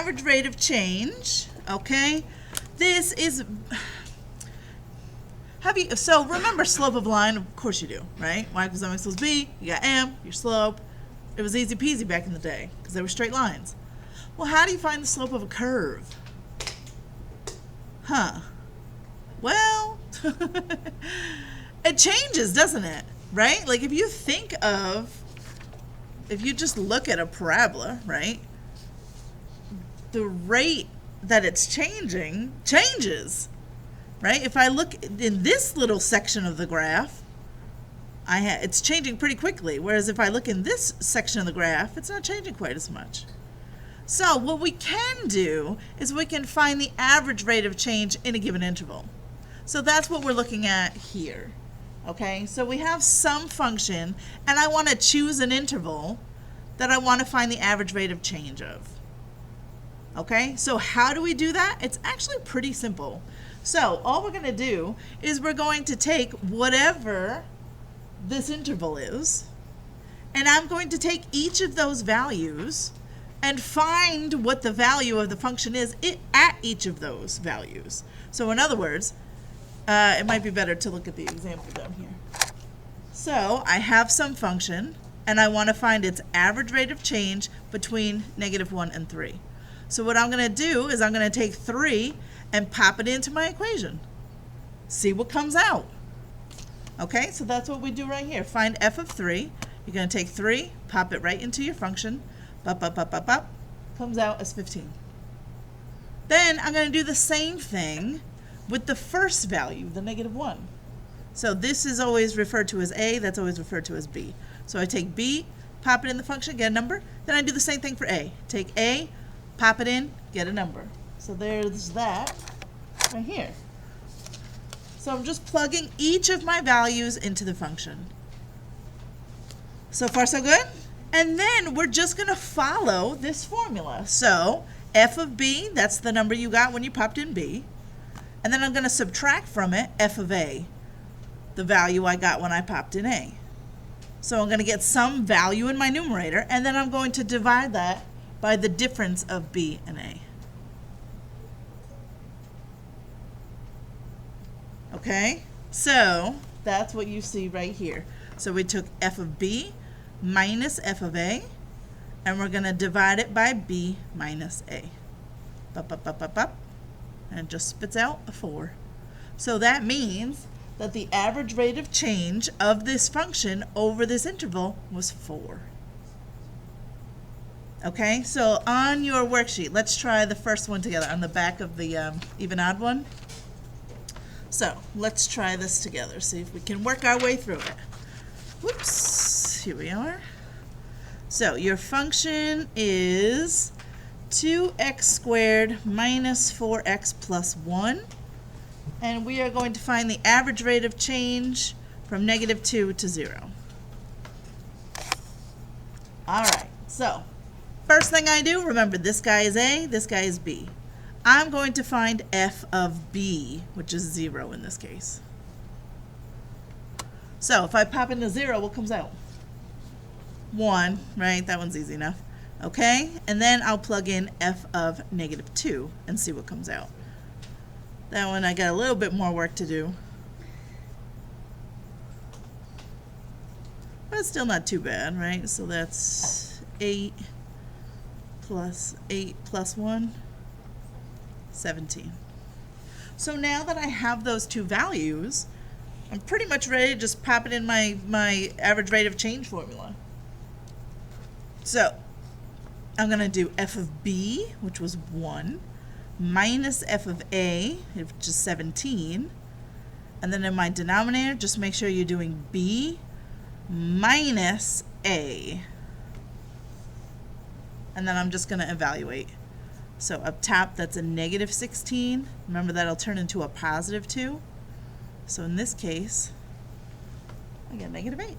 average rate of change, okay? This is, so remember slope of line? Of course you do, right? Y equals mx plus b, you got m, your slope. It was easy peasy back in the day because they were straight lines. Well, how do you find the slope of a curve? Well, it changes, doesn't it? Right? Like if you just look at a parabola, right? The rate that it's changing changes, right? If I look in this little section of the graph, it's changing pretty quickly, whereas if I look in this section of the graph, it's not changing quite as much. So what we can do is we can find the average rate of change in a given interval. So that's what we're looking at here. Okay, so we have some function, and I want to choose an interval that I want to find the average rate of change of. Okay, so how do we do that? It's actually pretty simple. So all we're going to do is we're going to take whatever this interval is, and I'm going to take each of those values and find what the value of the function is at each of those values. So in other words, it might be better to look at the example down here. So I have some function, and I want to find its average rate of change between -1 and 3. So what I'm going to do is I'm going to take 3 and pop it into my equation. See what comes out. Okay, so that's what we do right here. Find f of 3. You're going to take 3, pop it right into your function. Comes out as 15. Then I'm going to do the same thing with the first value, the -1. So this is always referred to as a, that's always referred to as b. So I take b, pop it in the function, get a number. Then I do the same thing for a. Take a, pop it in, get a number. So there's that right here. So I'm just plugging each of my values into the function. So far so good? And then we're just going to follow this formula. So f of b, that's the number you got when you popped in b. And then I'm going to subtract from it f of a, the value I got when I popped in a. So I'm going to get some value in my numerator, and then I'm going to divide that by the difference of b and a. Okay, so that's what you see right here. So we took f of b minus f of a, and we're going to divide it by b minus a. And it just spits out a 4. So that means that the average rate of change of this function over this interval was 4. Okay, so on your worksheet, let's try the first one together on the back of the even odd one. So let's try this together, see if we can work our way through it. Whoops, here we are. So your function is 2x squared minus 4x plus 1. And we are going to find the average rate of change from -2 to 0. All right, so first thing I do, remember this guy is A, this guy is B. I'm going to find f of b, which is 0 in this case. So if I pop into 0, what comes out? 1, right? That one's easy enough. Okay, and then I'll plug in f of -2 and see what comes out. That one I got a little bit more work to do. But it's still not too bad, right? So that's 8 plus 8 plus 1, 17. So now that I have those two values, I'm pretty much ready to just pop it in my average rate of change formula. So I'm going to do f of b, which was 1, minus f of a, which is 17. And then in my denominator, just make sure you're doing b minus a. And then I'm just going to evaluate. So up top, that's a -16. Remember, that'll turn into a +2. So in this case, I get -8.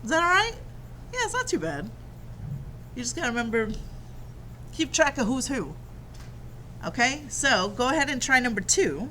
Is that all right? Yeah, it's not too bad. You just gotta remember, keep track of who's who. Okay, so go ahead and try number 2.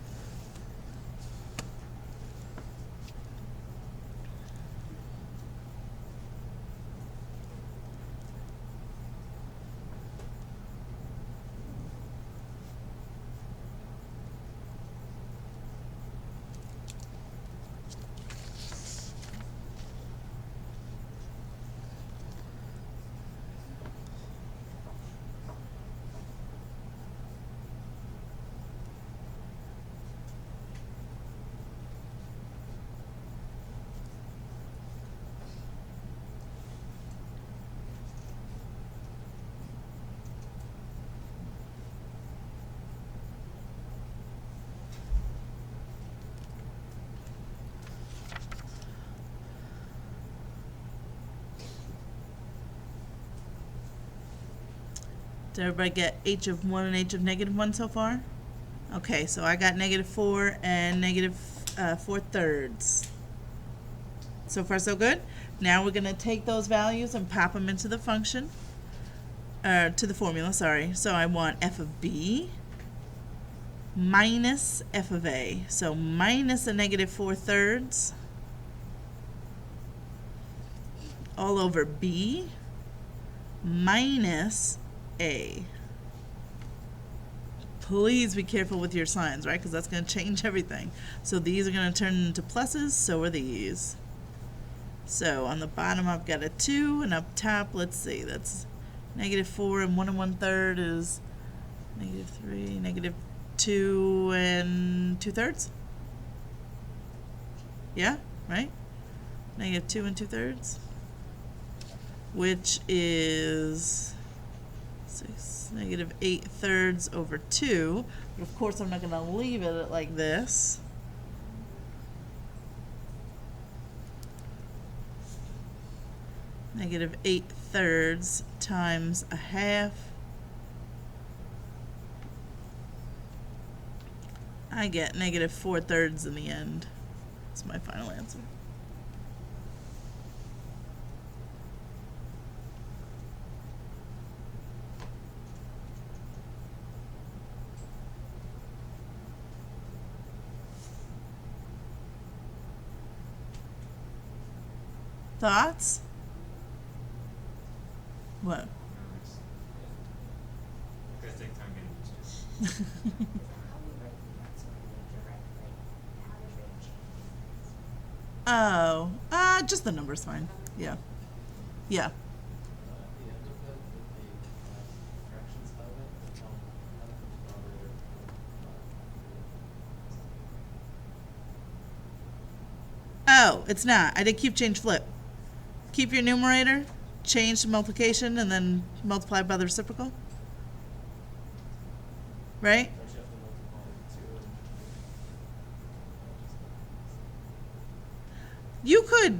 Did everybody get h of 1 and h of negative 1 so far? Okay, so I got negative 4 and negative 4/3. So far, so good. Now we're going to take those values and pop them into the function, to the formula, sorry. So I want f of b minus f of a. So minus a negative 4/3 all over b minus a. Please be careful with your signs, right? Because that's going to change everything. So these are going to turn into pluses, so are these. So on the bottom I've got a 2, and up top, let's see, that's negative 4 and 1 1/3 is negative 3, negative 2 and 2/3? Yeah, right? Negative 2 and 2/3, which is 6, negative 8/3 over 2. But of course I'm not going to leave it like this. Negative 8/3 times a half. I get negative 4/3 in the end. That's my final answer. Thoughts? What? Guys take time getting used to it. Oh, just the number's fine. Yeah. Yeah. At the end of it, with the fractions of it, how the denominator Oh, it's not. I did keep change flip. Keep your numerator, change to multiplication, and then multiply by the reciprocal. Right? don't you have to multiply 2 and You could.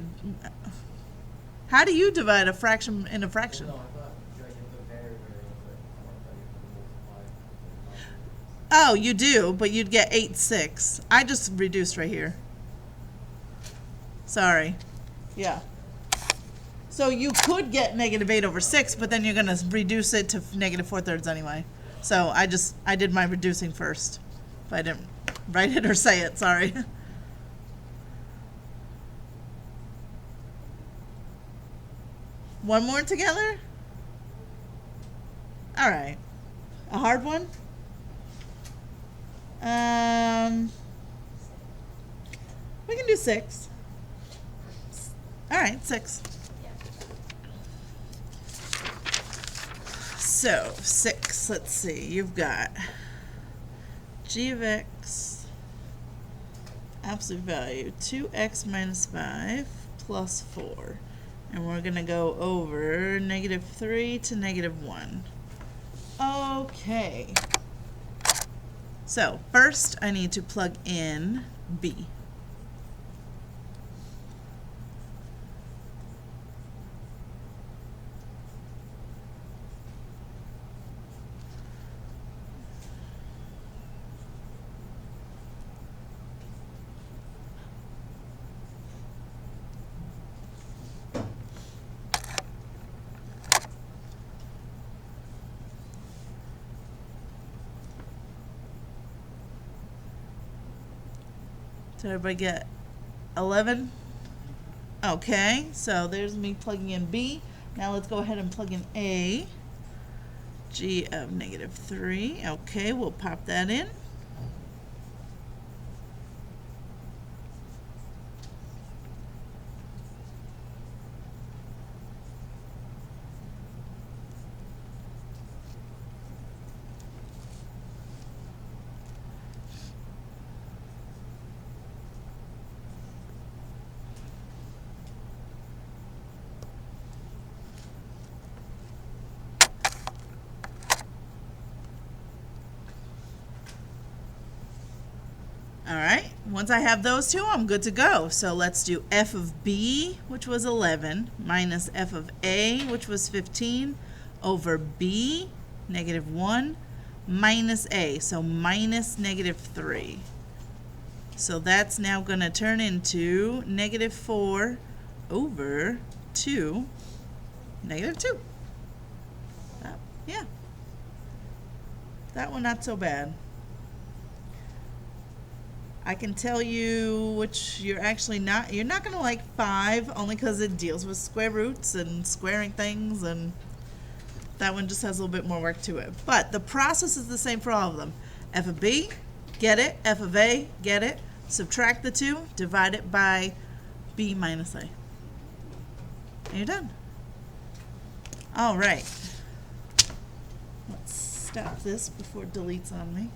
How do you divide a fraction in a fraction? no, I thought you have to vary of it. I thought you have to multiply the denominator. Oh, you do, but you'd get 8/6. I just reduced right here. Sorry. Yeah. So you could get negative 8/6, but then you're going to reduce it to negative 4/3 anyway. So I did my reducing first. If I didn't write it or say it, sorry. One more together? All right. A hard one? We can do 6. All right, 6. So 6, let's see, you've got g of x, absolute value, 2x minus 5 plus 4. And we're going to go over negative 3 to negative 1. Okay. So first I need to plug in b. Did everybody get 11? Okay, so there's me plugging in B. Now let's go ahead and plug in A. G of negative 3. Okay, we'll pop that in. All right, once I have those two, I'm good to go. So let's do f of b, which was 11, minus f of a, which was 15, over b, negative 1 minus a, so minus negative 3. So that's now going to turn into negative 4 over 2, negative 2. Yeah. That one not so bad. I can tell you which you're not going to like 5, only because it deals with square roots and squaring things, and that one just has a little bit more work to it. But the process is the same for all of them. F of B, get it. F of A, get it. Subtract the 2, divide it by B minus A. And you're done. All right. Let's stop this before it deletes on me.